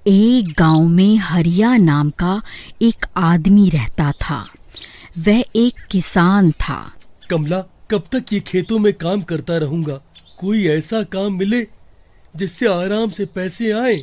एक गांव में हरिया नाम का एक आदमी रहता था। वह एक किसान था। कमला, कब तक ये खेतों में काम करता रहूंगा? कोई ऐसा काम मिले जिससे आराम से पैसे आए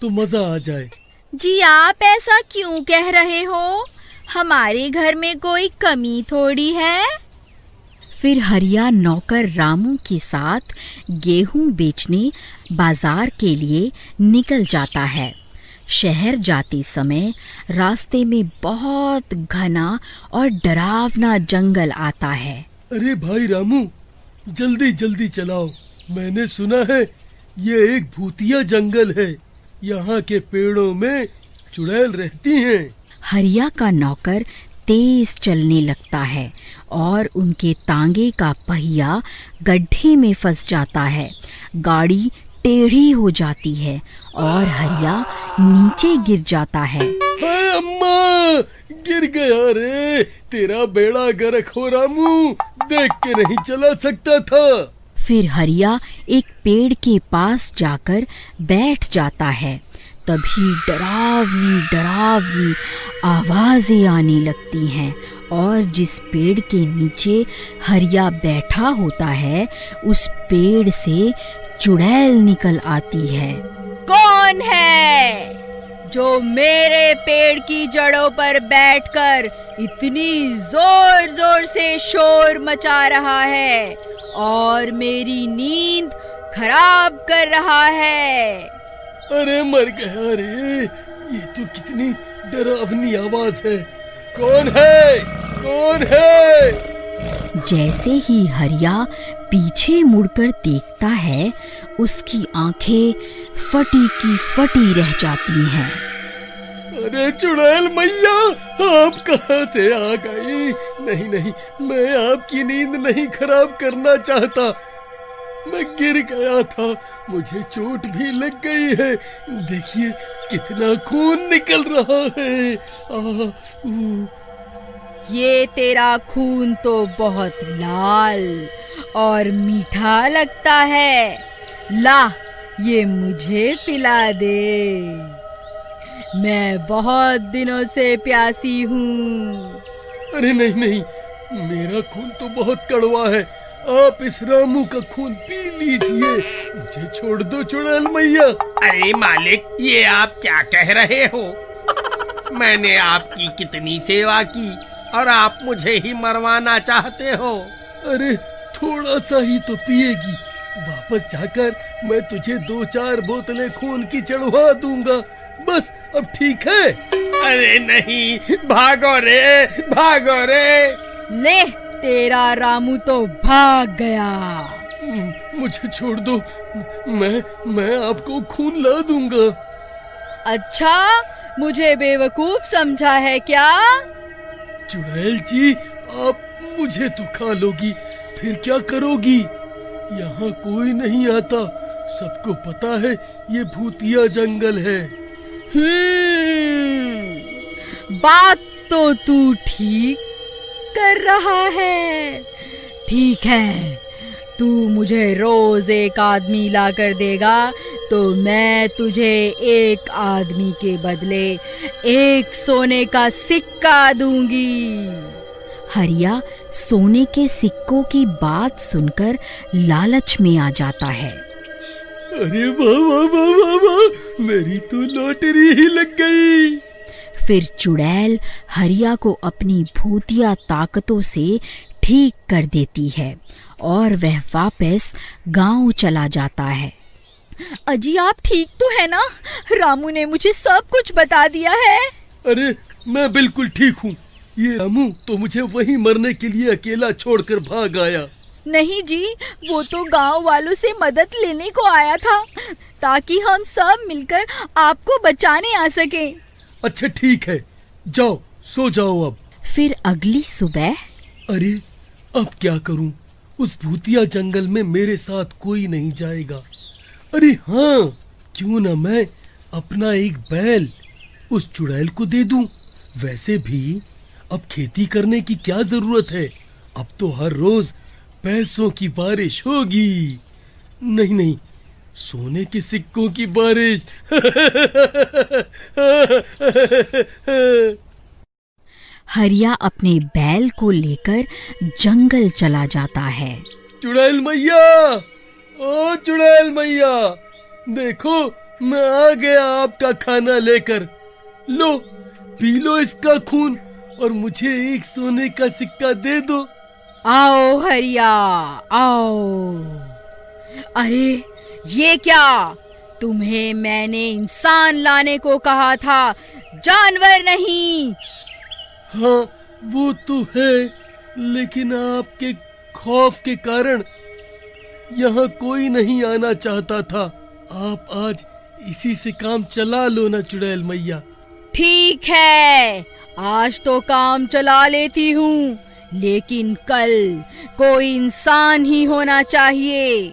तो मजा आ जाए। जी आप ऐसा क्यों कह रहे हो? हमारे घर में कोई कमी थोड़ी है। फिर हरिया नौकर रामू के साथ गेहूं बेचने बाजार के लिए निकल जाता है। शहर जाते समय रास्ते में बहुत घना और डरावना जंगल आता है। अरे भाई रामू, जल्दी जल्दी चलाओ। मैंने सुना है ये एक भूतिया जंगल है। यहाँ के पेड़ों में चुड़ैल रहती हैं। हरिया का नौकर तेज चलने लगता है और उनके तांगे का पहिया गड्ढे में फंस जाता है। गाड़ी टेढ़ी हो जाती है और हरिया नीचे गिर जाता है। हाय अम्मा, गिर गया रे। तेरा बेड़ा गर्क हो रामू, देख के नहीं चला सकता था। फिर हरिया एक पेड़ के पास जाकर बैठ जाता है। तभी डरावनी डरावनी आवाजें आने लगती हैं और जिस पेड़ के नीचे हरिया बैठा होता है उस पेड़ से चुड़ैल निकल आती है। कौन है जो मेरे पेड़ की जड़ों पर बैठकर इतनी जोर जोर से शोर मचा रहा है और मेरी नींद खराब कर रहा है? अरे मर गया रे, ये तो कितनी डरावनी आवाज है। कौन है? कौन है? जैसे ही हरिया पीछे मुड़कर देखता है उसकी आंखें फटी की फटी रह जाती हैं। अरे चुड़ैल मैया, आप कहाँ से आ गई? नहीं नहीं, मैं आपकी नींद नहीं खराब करना चाहता। मैं गिर गया था, मुझे चोट भी लग गई है। देखिए कितना खून निकल रहा है। ये तेरा खून तो बहुत लाल और मीठा लगता है। ला, ये मुझे पिला दे। मैं बहुत दिनों से प्यासी हूँ। अरे नहीं नहीं, मेरा खून तो बहुत कड़वा है। आप इस रामू का खून पी लीजिए। मुझे छोड़ दो चुड़ैल मैया। अरे मालिक, ये आप क्या कह रहे हो? मैंने आपकी कितनी सेवा की और आप मुझे ही मरवाना चाहते हो? अरे थोड़ा सा ही तो पिएगी। वापस जाकर मैं तुझे 2-4 बोतलें खून की चढ़वा दूंगा। बस अब ठीक है? अरे नहीं, भागो रे, भागो रे। ले, तेरा रामू तो भाग गया। मुझे छोड़ दो, मैं आपको खून ला दूंगा। अच्छा, मुझे बेवकूफ समझा है क्या? चुड़ैल जी, आप मुझे तो खा लोगी, फिर क्या करोगी? यहाँ कोई नहीं आता, सबको पता है ये भूतिया जंगल है। बात तो तू ठीक कर रहा है। ठीक है, तू मुझे रोज एक आदमी ला कर देगा तो मैं तुझे एक आदमी के बदले एक सोने का सिक्का दूंगी। हरिया सोने के सिक्कों की बात सुनकर लालच में आ जाता है। अरे वाह वाह वाह वाह वाह, मेरी तो लॉटरी ही लग गई। फिर चुड़ैल हरिया को अपनी भूतिया ताकतों से ठीक कर देती है और वह वापस गांव चला जाता है। अजी आप ठीक तो है ना? रामू ने मुझे सब कुछ बता दिया है। अरे मैं बिल्कुल ठीक हूँ। ये रामू तो मुझे वहीं मरने के लिए अकेला छोड़कर भाग आया। नहीं जी, वो तो गांव वालों से मदद लेने को आया था ताकि हम सब मिलकर आपको बचाने आ सके। अच्छा ठीक है, जाओ सो जाओ अब। फिर अगली सुबह। अरे अब क्या करूं? उस भूतिया जंगल में मेरे साथ कोई नहीं जाएगा। अरे हाँ, क्यों ना मैं अपना एक बैल उस चुड़ैल को दे दूं। वैसे भी अब खेती करने की क्या जरूरत है, अब तो हर रोज पैसों की बारिश होगी। नहीं नहीं, सोने के सिक्कों की बारिश। हरिया अपने बैल को लेकर जंगल चला जाता है। चुड़ैल मैया, ओ चुड़ैल मैया, देखो मैं आ गया आपका खाना लेकर। लो पी लो इसका खून और मुझे एक सोने का सिक्का दे दो। आओ हरिया, आओ। अरे ये क्या? तुम्हें मैंने इंसान लाने को कहा था, जानवर नहीं। हाँ वो तो है, लेकिन आपके खौफ के कारण यहाँ कोई नहीं आना चाहता था। आप आज इसी से काम चला लो ना चुड़ैल मैया। ठीक है, आज तो काम चला लेती हूँ, लेकिन कल कोई इंसान ही होना चाहिए।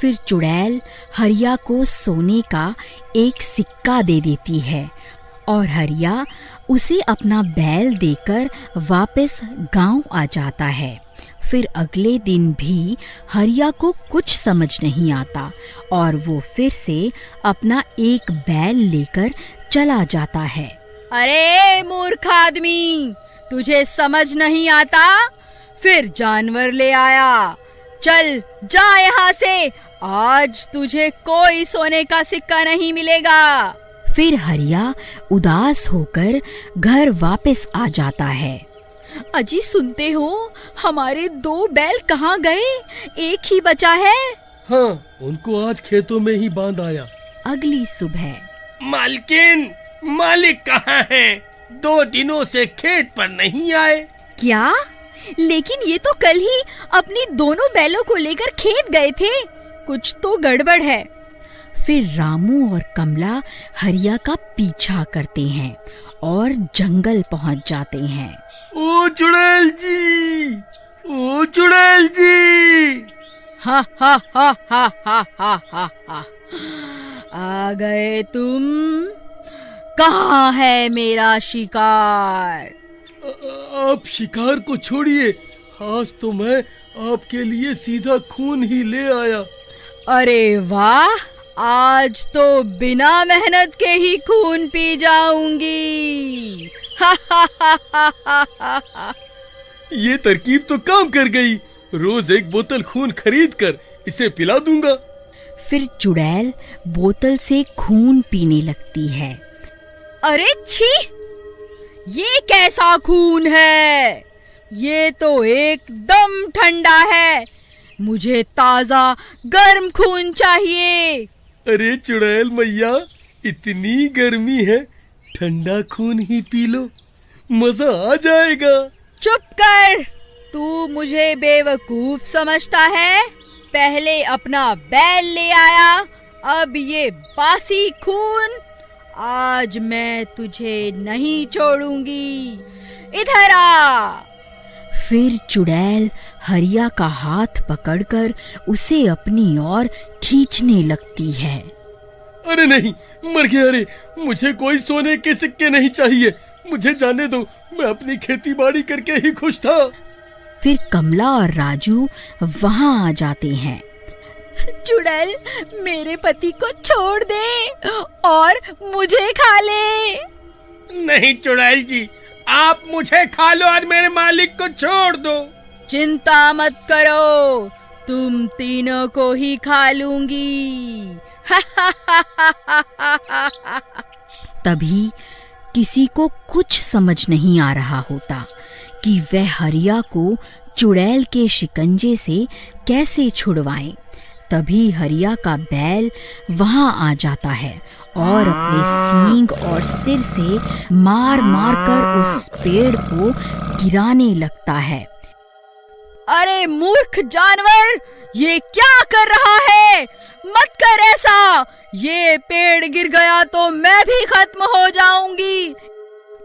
फिर चुड़ैल हरिया को सोने का एक सिक्का दे देती है और हरिया उसे अपना बैल देकर वापस गांव आ जाता है। फिर अगले दिन भी हरिया को कुछ समझ नहीं आता और वो फिर से अपना एक बैल लेकर चला जाता है। अरे मूर्ख आदमी, तुझे समझ नहीं आता? फिर जानवर ले आया। चल जा यहाँ से, आज तुझे कोई सोने का सिक्का नहीं मिलेगा। फिर हरिया उदास होकर घर वापस आ जाता है। अजी सुनते हो, हमारे 2 बैल कहाँ गए? एक ही बचा है। हाँ, उनको आज खेतों में ही बांध आया। अगली सुबह मालकिन, मालिक कहाँ हैं? 2 दिनों से खेत पर नहीं आए। क्या? लेकिन ये तो कल ही अपनी दोनों बैलों को लेकर खेत गए थे। कुछ तो गड़बड़ है। फिर रामू और कमला हरिया का पीछा करते हैं और जंगल पहुंच जाते हैं। ओ चुड़ैल जी, ओ चुड़ैल जी। हा हा हा हा हा हा हा हा। आ गए तुम? कहाँ है मेरा शिकार? आप शिकार को छोड़िए, आज तो मैं आपके लिए सीधा खून ही ले आया। अरे वाह, आज तो बिना मेहनत के ही खून पी जाऊंगी। हा हा हा हा हा हा। ये तरकीब तो काम कर गई। रोज एक बोतल खून खरीद कर इसे पिला दूंगा। फिर चुड़ैल बोतल से खून पीने लगती है। अरे छी, ये कैसा खून है? ये तो एकदम ठंडा है। मुझे ताजा गर्म खून चाहिए। अरे चुड़ैल मैया, इतनी गर्मी है, ठंडा खून ही पी लो, मजा आ जाएगा। चुप कर, तू मुझे बेवकूफ समझता है? पहले अपना बैल ले आया, अब ये बासी खून। आज मैं तुझे नहीं छोड़ूंगी, इधर आ। फिर चुड़ैल हरिया का हाथ पकड़कर उसे अपनी ओर खींचने लगती है। अरे नहीं, मर गया रे, मुझे कोई सोने के सिक्के नहीं चाहिए, मुझे जाने दो, मैं अपनी खेती बाड़ी करके ही खुश था। फिर कमला और राजू वहां आ जाते हैं। चुड़ैल मेरे पति को छोड़ दे और मुझे खा ले। नहीं चुड़ैल जी, आप मुझे खा लो और मेरे मालिक को छोड़ दो। चिंता मत करो, तुम तीनों को ही खा लूंगी। तभी किसी को कुछ समझ नहीं आ रहा होता कि वह हरिया को चुड़ैल के शिकंजे से कैसे छुड़वाएं। तभी हरिया का बैल वहां आ जाता है और अपने सींग और सिर से मार मार कर उस पेड़ को गिराने लगता है। अरे मूर्ख जानवर, ये क्या कर रहा है? मत कर ऐसा। ये पेड़ गिर गया तो मैं भी खत्म हो जाऊंगी।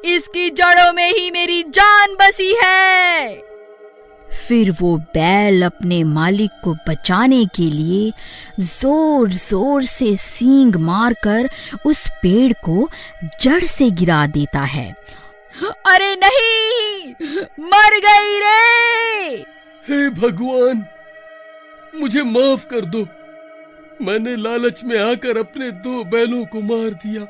इसकी जड़ों में ही मेरी जान बसी है। फिर वो बैल अपने मालिक को बचाने के लिए जोर जोर से सींग मारकर उस पेड़ को जड़ से गिरा देता है। अरे नहीं, मर गई रे। हे भगवान, मुझे माफ कर दो, मैंने लालच में आकर अपने 2 बैलों को मार दिया।